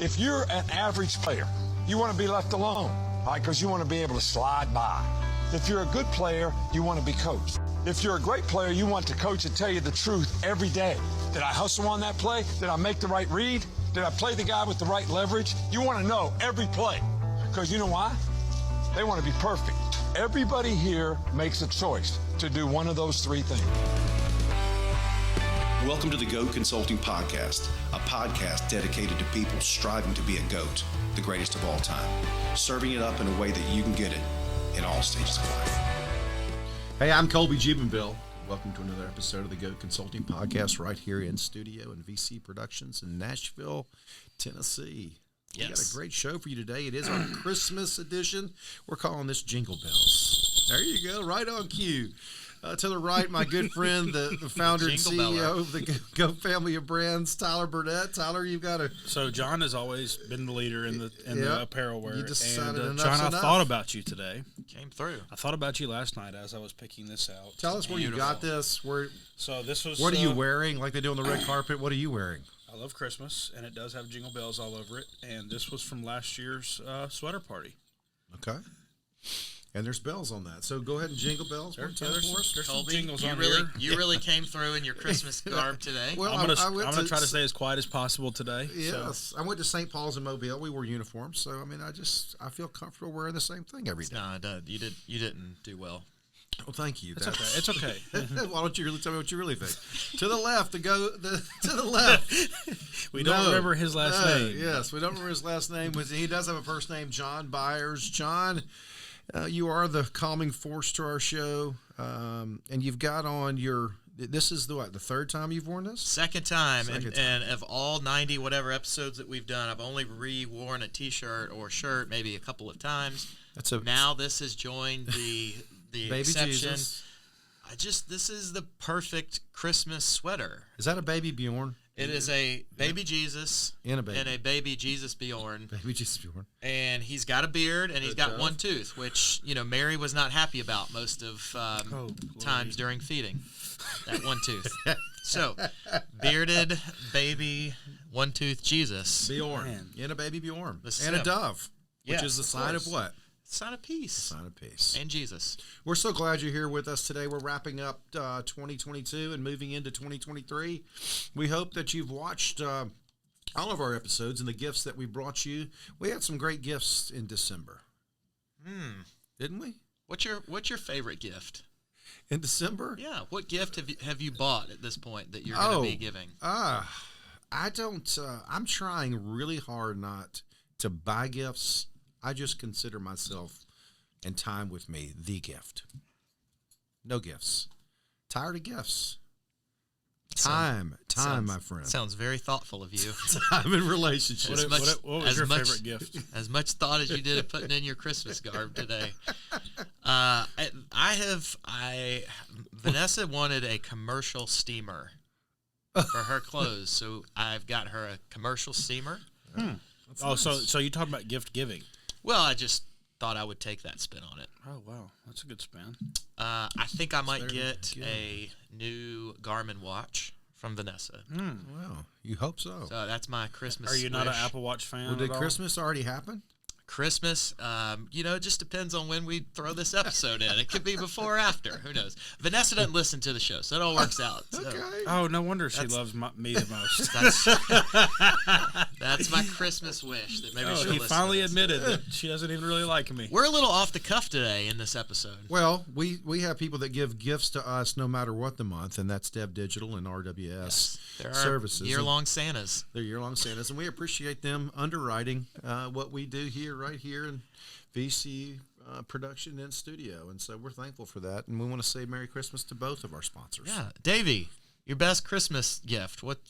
If you're an average player, you want to be left alone, all right, because you want to be able to slide by. If you're a good player, you want to be coached. If you're a great player, you want the coach to tell you the truth every day. Did I hustle on that play? Did I make the right read? Did I play the guy with the right leverage? You want to know every play, because you know why? They want to be perfect. Everybody here makes a choice to do one of those three things. Welcome to the GOAT Consulting Podcast, a podcast dedicated to people striving to be a GOAT, the greatest of all time, serving it up in a way that you can get it in all stages of life. Hey, I'm Colby Jeebenville. Welcome to another episode of the GOAT Consulting Podcast right here in studio in VC Productions in Nashville, Tennessee. Yes. We got a great show for you today. It is our Christmas edition. We're calling this Jingle Bells. There you go, right on cue. To the right, my good friend, the founder and CEO of the GOAT family of brands, Tyler Burnett. Tyler, you've got to... So John has always been the leader in the apparel wear. You decided and enough's John, enough. I thought about you today. Came through. I thought about you last night as I was picking this out. Tell us where you got this. So this was. What are you wearing? Like they do on the red carpet. What are you wearing? I love Christmas, and it does have jingle bells all over it. And this was from last year's sweater party. Okay. And there's bells on that. So go ahead and jingle bells. There's some Colby, jingles you on really, here. You really came through in your Christmas garb today. Well, I'm gonna try to stay as quiet as possible today. Yes, So. I went to St. Paul's in Mobile. We wore uniforms, so I mean, I feel comfortable wearing the same thing every day. No, you didn't do well. Well, thank you. It's okay. Why don't you really tell me what you really think? To the left, to the left. We don't remember his last name. Yes, we don't remember his last name. He does have a first name, John Byers. John, you are the calming force to our show, and you've got on your. This is the third time you've worn this? Second time. And of all 90 whatever episodes that we've done, I've only re-worn a T-shirt or shirt maybe a couple of times. Now this has joined the Baby exception. Jesus. This is the perfect Christmas sweater. Is that a baby Bjorn? It is a baby Jesus And a baby Jesus Bjorn. Baby Jesus Bjorn. And he's got a beard, and he's got one tooth, which, Mary was not happy about most of times during feeding. That one tooth. So, bearded baby one-tooth Jesus. Bjorn. Man. And a baby Bjorn. The And a sip. dove, which Yes, is the of sign of course. what? Sign of peace. Sign of peace. And Jesus. We're so glad you're here with us today. We're wrapping up 2022 and moving into 2023. We hope that you've watched all of our episodes and the gifts that we brought you. We had some great gifts in December. Didn't we? What's your favorite gift? In December? Yeah. What gift have you bought at this point that you're going to be giving? I don't. I'm trying really hard not to buy gifts. I just consider myself and time with me the gift. No gifts. Tired of gifts. Time, my friend. Sounds very thoughtful of you. Time in relationships. What was your favorite gift? As much thought as you did at putting in your Christmas garb today. Vanessa wanted a commercial steamer for her clothes, so I've got her a commercial steamer. So you talking about gift giving? Well, I just thought I would take that spin on it. Oh wow, that's a good spin. I think I might get a new Garmin watch from Vanessa. Well, you hope so. So that's my Christmas Are you not an wish. Apple Watch fan? Well, did at all? Christmas already happen? Christmas, it just depends on when we throw this episode in. It could be before or after. Who knows? Vanessa doesn't listen to the show, so it all works out. So Okay. Oh, no wonder she loves me the most. that's my Christmas wish. That maybe she'll He listen finally to this. admitted that she doesn't even really like me. We're a little off the cuff today in this episode. Well, we have people that give gifts to us no matter what the month, and that's Dev Digital and RWS There are services. year-long Santas. They're year-long Santas, and we appreciate them underwriting what we do right here in VC production and studio, and so we're thankful for that, and we want to say Merry Christmas to both of our sponsors. Yeah, Davey, your best Christmas gift. What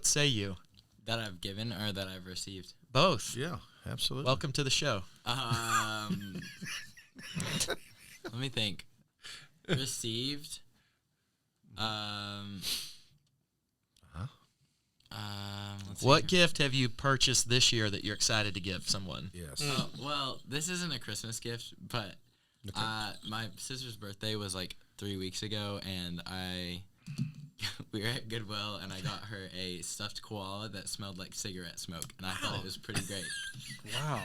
say you? That I've given or that I've received? Both. Yeah, absolutely. Welcome to the show. Let me think. Received. Let's see. What gift have you purchased this year that you're excited to give someone? Yes. Well, this isn't a Christmas gift, but my sister's birthday was like 3 weeks ago, and I we were at Goodwill, and I got her a stuffed koala that smelled like cigarette smoke, and I thought it was pretty great. Wow.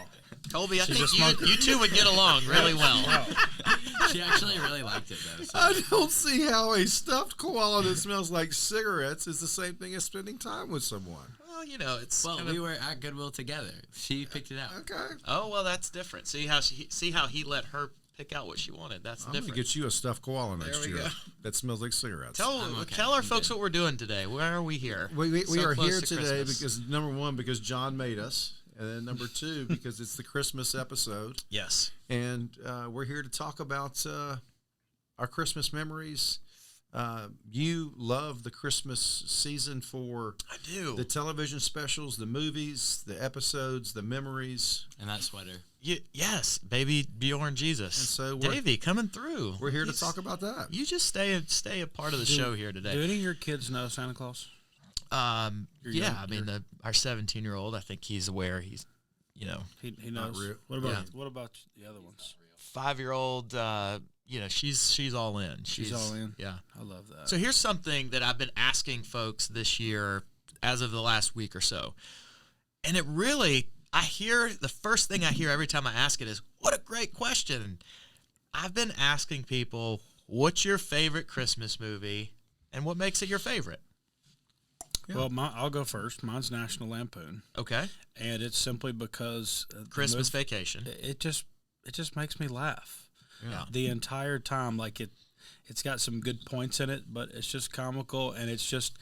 Colby, I She's think a smoker. you two would get along really well. She actually really liked it, though. So. I don't see how a stuffed koala that smells like cigarettes is the same thing as spending time with someone. Well, you know, it's Well, kind of, we were at Goodwill together. She picked it out. Okay. oh well, that's different. See how he let her pick out what she wanted. That's I'm going to different. get you a stuffed koala next we year go. that smells like cigarettes. Tell our folks what we're doing today. Where are we here? We So are close here to today Christmas. because, number one, because John made us. And then number two, because it's the Christmas episode. Yes. And we're here to talk about our Christmas memories. You love the Christmas season for I do. the television specials, the movies, the episodes, the memories. And that sweater. Yes, baby Bjorn Jesus. And so Davey coming through. We're here to talk about that. You just stay a part of the show here today. Do any of your kids know Santa Claus? Yeah, I mean our 17-year-old. I think he's aware. He's, you know, He knows. real. What about the other ones? 5-year-old. You know, she's all in. She's all in? Yeah. I love that. So here's something that I've been asking folks this year, as of the last week or so, and it really, the first thing I hear every time I ask it is, "What a great question!" I've been asking people, "What's your favorite Christmas movie, and what makes it your favorite?" Well, I'll go first. Mine's National Lampoon, Okay. and it's simply because Christmas Vacation. It just makes me laugh. Yeah. The entire time. Like it's got some good points in it, but it's just comical, and it's just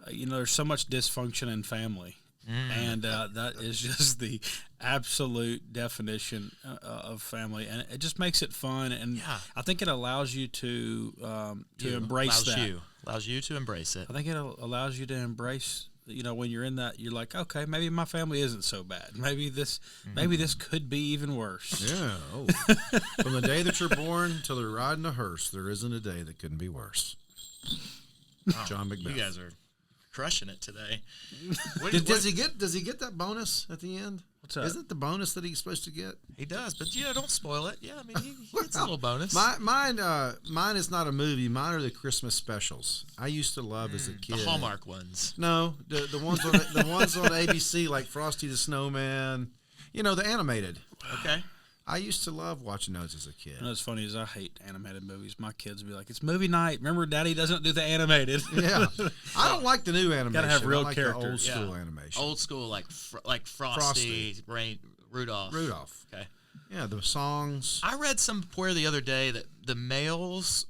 there's so much dysfunction in family. And that is just the absolute definition of family, and it just makes it fun. And I think it allows you to embrace that. Allows you to embrace it. I think it allows you to embrace. When you're in that, you're like, okay, maybe my family isn't so bad. Maybe this could be even worse. Yeah. Oh. From the day that you're born till they're riding a hearse, there isn't a day that couldn't be worse. John Macbeth. You guys are crushing it today. Does he get that bonus at the end? What's that? Isn't it the bonus that he's supposed to get? He does, but don't spoil it. Yeah, I mean, he gets a little bonus. Mine is not a movie. Mine are the Christmas specials. I used to love as a kid. The Hallmark ones. No, the ones on the ones on ABC like Frosty the Snowman. The animated. Okay. I used to love watching those as a kid. What's funny is I hate animated movies. My kids be like, "It's movie night. Remember, Daddy doesn't do the animated." Yeah, I don't like the new animation. Gotta have real I like characters. The old school animation. Old school, like Frosty. Rudolph. Okay. Yeah, the songs. I read somewhere the other day that the males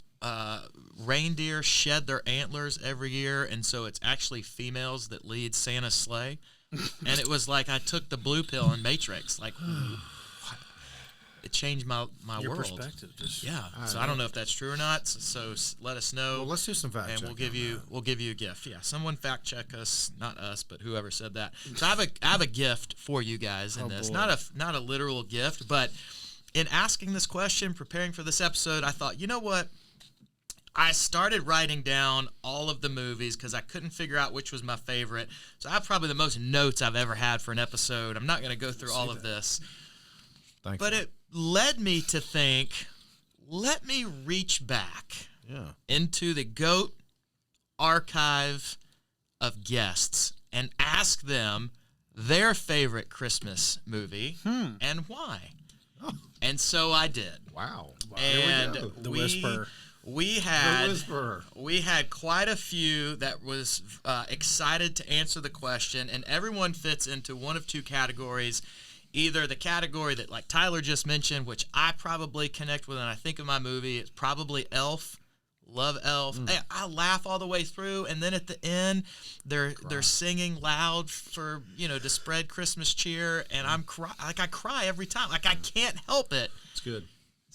reindeer shed their antlers every year, and so it's actually females that lead Santa's sleigh. And it was like I took the blue pill in Matrix. Like, it changed my Your world. perspective. Just, Yeah. So I don't know if that's true or not. So let us know. Well, let's do some fact and check we'll give you a gift. Yeah, someone fact check us, not us, but whoever said that. So I have a gift for you guys in this. boy. Not a literal gift, but in asking this question, preparing for this episode, I thought, you know what? I started writing down all of the movies because I couldn't figure out which was my favorite. So I have probably the most notes I've ever had for an episode. I'm not going to go through all of this. But it led me to think, let me reach back into the GOAT archive of guests and ask them their favorite Christmas movie and why. Oh. And so I did. Wow. And Here we go. The Whisperer. We had quite a few that was excited to answer the question, and everyone fits into one of two categories. Either the category that, like Tyler just mentioned, which I probably connect with, and I think of my movie, it's probably Elf. Love Elf. I laugh all the way through, and then at the end, they're singing loud for to spread Christmas cheer, and I cry every time. Like I can't help it. It's good.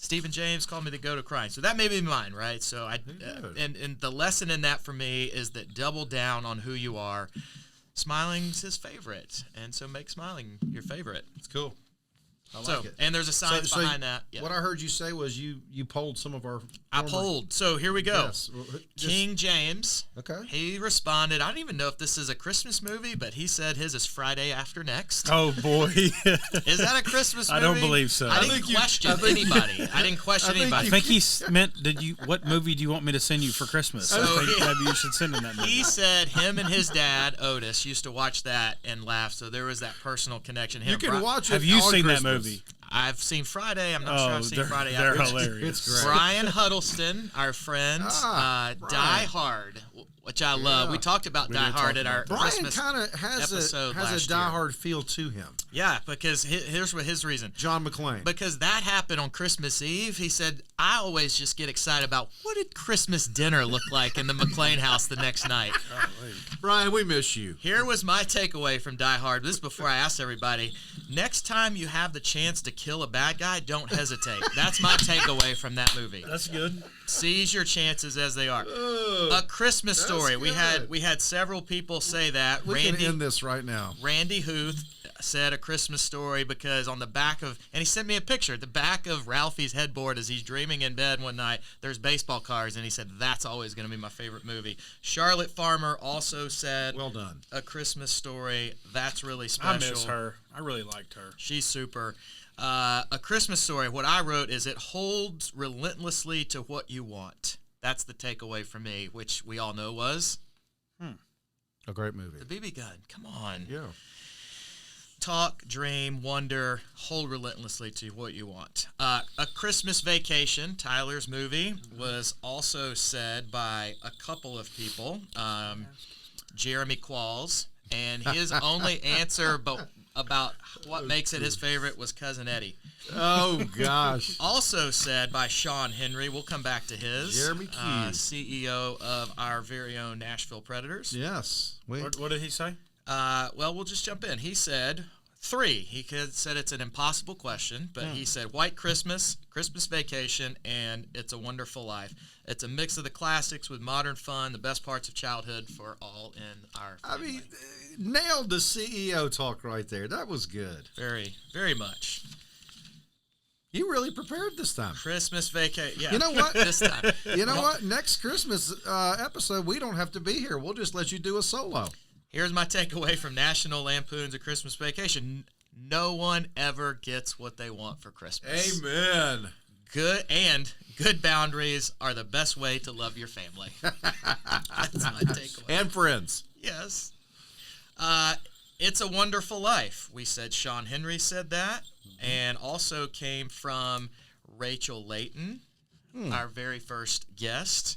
Stephen James called me the go to crying, so that may be mine, right? So and the lesson in that for me is that double down on who you are. Smiling's his favorite, and so make smiling your favorite. It's cool. I So, like it. and there's a science behind that. Yeah. What I heard you say was you polled some of our. I polled. So here we go. Yes. Well, King James. Okay. He responded. I don't even know if this is a Christmas movie, but he said his is Friday After Next. Oh boy, Is that a Christmas movie? I don't believe so. I didn't question anybody. I didn't question anybody. I think he meant. What movie do you want me to send you for Christmas? I think maybe you should send him that movie. He said him and his dad Otis used to watch that and laugh, so there was that personal connection. You can watch it. Have you on seen Christmas. that movie? I've seen Friday. I'm not sure I've seen Friday they're After Next. hilarious. It's great. Brian Huddleston, our friend, Brian. Die Hard, which I love. Yeah. We talked about Die Hard at our Brian Christmas kind of has episode a last Die year. Hard feel to him. Yeah, because here's what his reason. John McClane. Because that happened on Christmas Eve. He said, I always just get excited about what did Christmas dinner look like in the McClane house the next night. Brian, we miss you. Here was my takeaway from Die Hard. This is before I asked everybody. Next time you have the chance to kill a bad guy, don't hesitate. That's my takeaway from that movie. That's good. Seize your chances as they are. A Christmas Story. We had several people say that. We can end this right now. Randy Huth said A Christmas Story because on the back of, and he sent me a picture, the back of Ralphie's headboard as he's dreaming in bed one night, there's baseball cards, and he said, that's always going to be my favorite movie. Charlotte Farmer also said, well done. A Christmas Story. That's really special. I miss her. I really liked her. She's super. A Christmas Story, what I wrote is it holds relentlessly to what you want. That's the takeaway for me, which we all know was A great movie. the BB gun. Come on. Yeah. Talk, dream, wonder, hold relentlessly to what you want. A Christmas Vacation, Tyler's movie, was also said by a couple of people. Jeremy Qualls, and his only answer about what makes it his favorite was Cousin Eddie. Oh, gosh. Also said by Sean Henry, we'll come back to his. Jeremy Keys. CEO of our very own Nashville Predators. Yes. What did he say? Well, we'll just jump in. He said 3. He said it's an impossible question, but he said White Christmas, Christmas Vacation, and It's a Wonderful Life. It's a mix of the classics with modern fun, the best parts of childhood for all in our family. I mean, nailed the CEO talk right there. That was good. Very, very much. You really prepared this time. Christmas Vacation. Yeah. You know what? This time. You know what? Next Christmas episode, we don't have to be here. We'll just let you do a solo. Here's my takeaway from National Lampoon's A Christmas Vacation. No one ever gets what they want for Christmas. Amen. Good boundaries are the best way to love your family. That's my takeaway. And friends. Yes. It's a Wonderful Life. We said Sean Henry said that, and also came from Rachel Layton, our very first guest.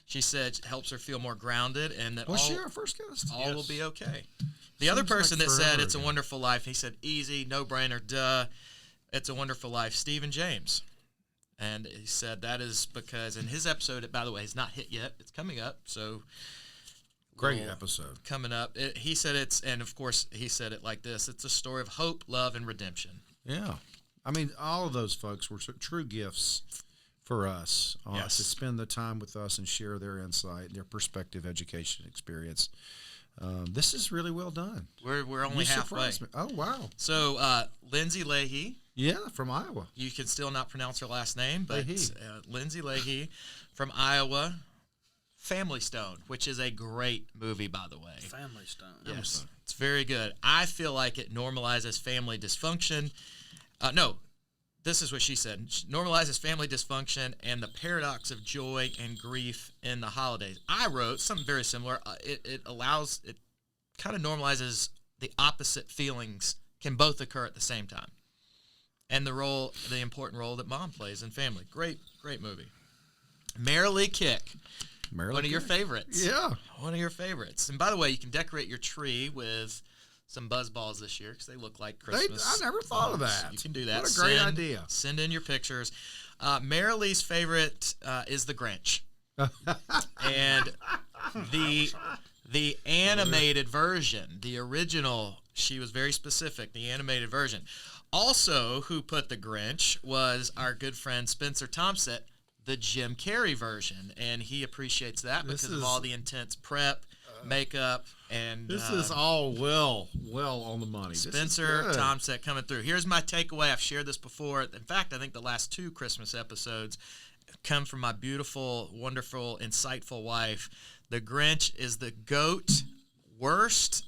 She said it helps her feel more grounded, and that Was she our first guest? all will be okay. The other person like that said forever It's a ago. Wonderful Life, he said easy, no brainer, duh. It's a Wonderful Life, Stephen James. And he said that is because in his episode, by the way, it's not hit yet. It's coming up, so Great little episode. coming up. He said it's, and of course he said it like this: it's a story of hope, love, and redemption. Yeah. I mean, all of those folks were true gifts for us Yes. to spend the time with us and share their insight, their perspective, education, experience. This is really well done. We're only You halfway. surprised me. Oh, wow. So Lindsay Leahy, Yeah, from Iowa. you can still not pronounce her last name, but Leahy. Lindsay Leahy from Iowa. Family Stone, which is a great movie, by the way. Family Stone. Yes, it's very good. I feel like it normalizes family dysfunction. No, this is what she said. She normalizes family dysfunction and the paradox of joy and grief in the holidays. I wrote something very similar. It kind of normalizes the opposite feelings can both occur at the same time. And the important role that mom plays in family. Great movie. Merrily Kick. One of your favorites. Yeah. One of your favorites. And by the way, you can decorate your tree with some buzz balls this year because they look like Christmas. I never thought of balls. that. You can do that. What a great idea. Send in your pictures. Marilee's favorite is the Grinch. And the animated version, the original, she was very specific, the animated version. Also, who put the Grinch was our good friend Spencer Thompson, the Jim Carrey version, and he appreciates that because of all the intense prep makeup, and This is all well on the money. Spencer Tomset coming through. Here's my takeaway. I've shared this before. In fact, I think the last 2 Christmas episodes come from my beautiful, wonderful, insightful wife. The Grinch is the GOAT, worst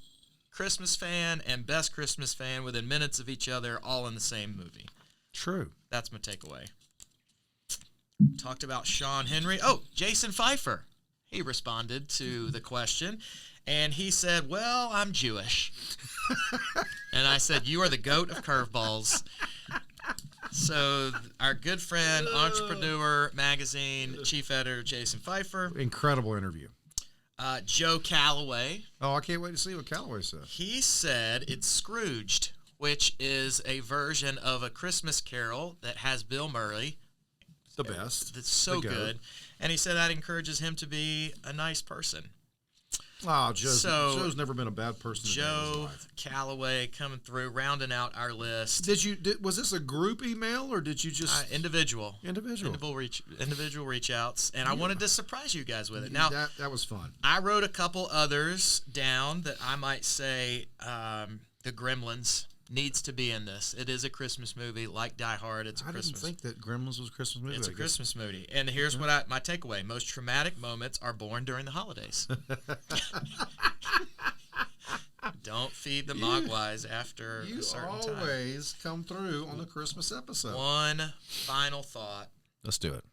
Christmas fan and best Christmas fan within minutes of each other, all in the same movie. True. That's my takeaway. Talked about Sean Henry. Oh, Jason Pfeiffer. He responded to the question, and he said, well, I'm Jewish. And I said, you are the GOAT of curveballs. So our good friend, Entrepreneur Magazine chief editor Jason Pfeiffer. Incredible interview. Joe Calloway. Oh, I can't wait to see what Calloway says. He said it's Scrooged, which is a version of A Christmas Carol that has Bill Murray. The best. That's so good. And he said that encourages him to be a nice person. Oh, Joe's never been a bad person. Joe Calloway coming through, rounding out our list. Was this a group email or did you just individual reach outs? And I wanted to surprise you guys with it. Now that was fun. I wrote a couple others down that I might say the Gremlins needs to be in this. It is a Christmas movie, like Die Hard. It's a Christmas. I didn't think that Gremlins was a Christmas movie. It's a Christmas movie. And here's what my takeaway. Most traumatic moments are born during the holidays. Don't feed the mogwais after a certain time. You always come through on the Christmas episode. One final thought. Let's do it.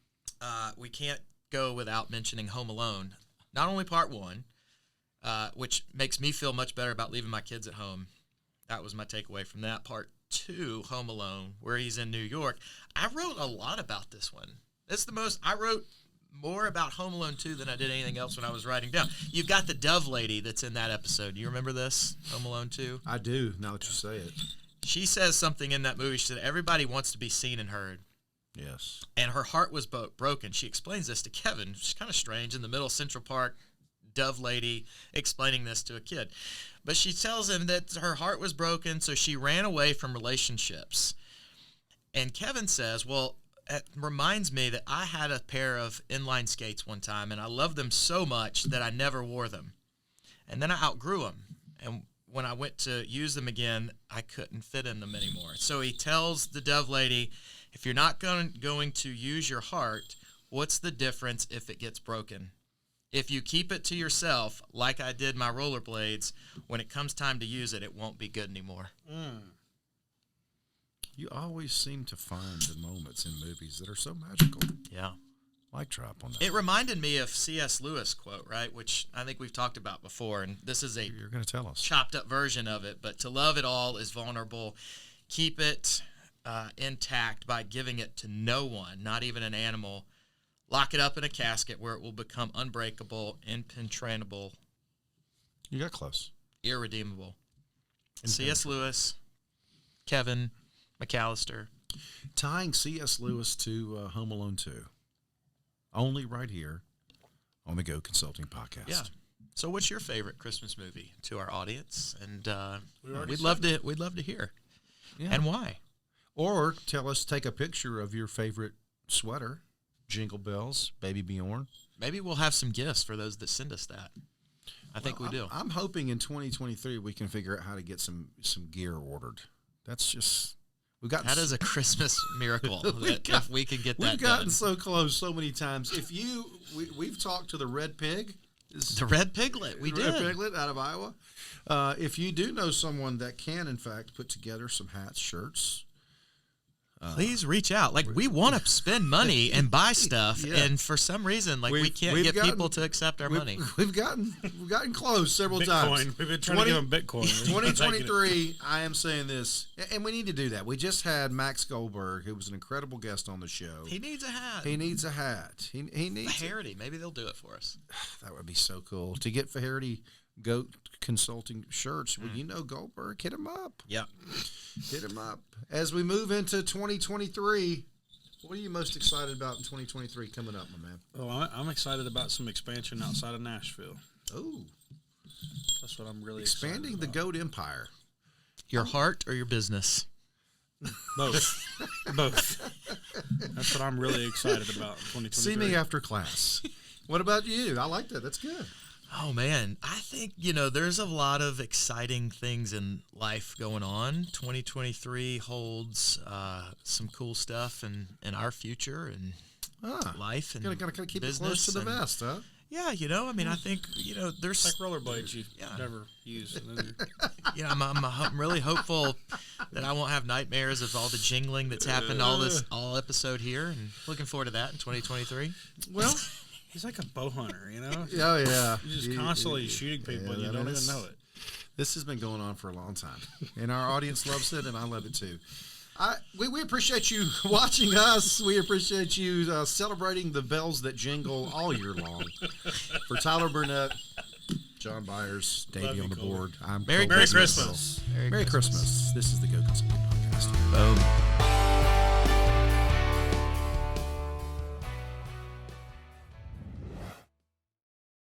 We can't go without mentioning Home Alone. Not only part 1, which makes me feel much better about leaving my kids at home. That was my takeaway from that. Part 2, Home Alone, where he's in New York. I wrote a lot about this one. I wrote more about Home Alone 2 than I did anything else when I was writing down. You've got the Dove Lady that's in that episode. Do you remember this, Home Alone 2? I do, now that you say it. She says something in that movie. She said, everybody wants to be seen and heard. Yes. And her heart was broken. She explains this to Kevin. It's kind of strange in the middle of Central Park, Dove Lady explaining this to a kid. But she tells him that her heart was broken, so she ran away from relationships. And Kevin says, well, it reminds me that I had a pair of inline skates one time, and I loved them so much that I never wore them. And then I outgrew them. And when I went to use them again, I couldn't fit in them anymore. So he tells the Dove Lady, if you're not going to use your heart, what's the difference if it gets broken? If you keep it to yourself, like I did my rollerblades, when it comes time to use it, it won't be good anymore. You always seem to find the moments in movies that are so magical. Yeah. Mic drop on that. It reminded me of C.S. Lewis quote, right, which I think we've talked about before, and this is You're going to tell us. chopped up version of it, but to love it all is vulnerable. Keep it intact by giving it to no one, not even an animal. Lock it up in a casket where it will become unbreakable, impenetrable. You got close. Irredeemable. C.S. Lewis, Kevin McAllister. Tying C.S. Lewis to Home Alone 2. Only right here on the Go Consulting Podcast. Yeah. So what's your favorite Christmas movie to our audience? And we'd love to hear. Yeah. And why? Or take a picture of your favorite sweater. Jingle Bells, Baby Bjorn. Maybe we'll have some gifts for those that send us that. I think we do. I'm hoping in 2023 we can figure out how to get some gear ordered. That's just that is a Christmas miracle if we can get that done. We've gotten so close so many times. We've talked to the Red Pig. The Red Piglet. We did. Red Piglet out of Iowa. If you do know someone that can, in fact, put together some hats, shirts, please reach out. We want to spend money and buy stuff, and for some reason, we can't get people to accept our money. We've gotten close several times. We've been trying to give them Bitcoin. 2023, I am saying this, and we need to do that. We just had Max Goldberg, who was an incredible guest on the show. He needs a hat. He needs a hat. He needs Faherty. Maybe they'll do it for us. That would be so cool to get Faherty Goat Consulting shirts. Well, you know Goldberg, hit him up. Yeah. Hit him up. As we move into 2023, what are you most excited about in 2023 coming up, my man? Oh, I'm excited about some expansion outside of Nashville. Oh. That's what I'm really expanding the Goat Empire. Your heart or your business? Both. Both. That's what I'm really excited about in 2023. See me after class. What about you? I like that. That's good. Oh man, I think there's a lot of exciting things in life going on. 2023 holds some cool stuff in our future and life and gotta keep it business close to the and- vest, huh? Yeah, I think there's Like rollerblades you never use. I'm really hopeful that I won't have nightmares of all the jingling that's happened all episode here, and looking forward to that in 2023. Well, He's like a bow hunter, oh yeah, He's just constantly shooting people, and you don't even know it. This has been going on for a long time, and our audience loves it, and I love it too. We appreciate you watching us. We appreciate you celebrating the bells that jingle all year long. For Tyler Burnett, John Byers, Davey on the board, I'm Merry Cole Christmas. Merry Christmas. This is the Go Consulting Podcast. Boom.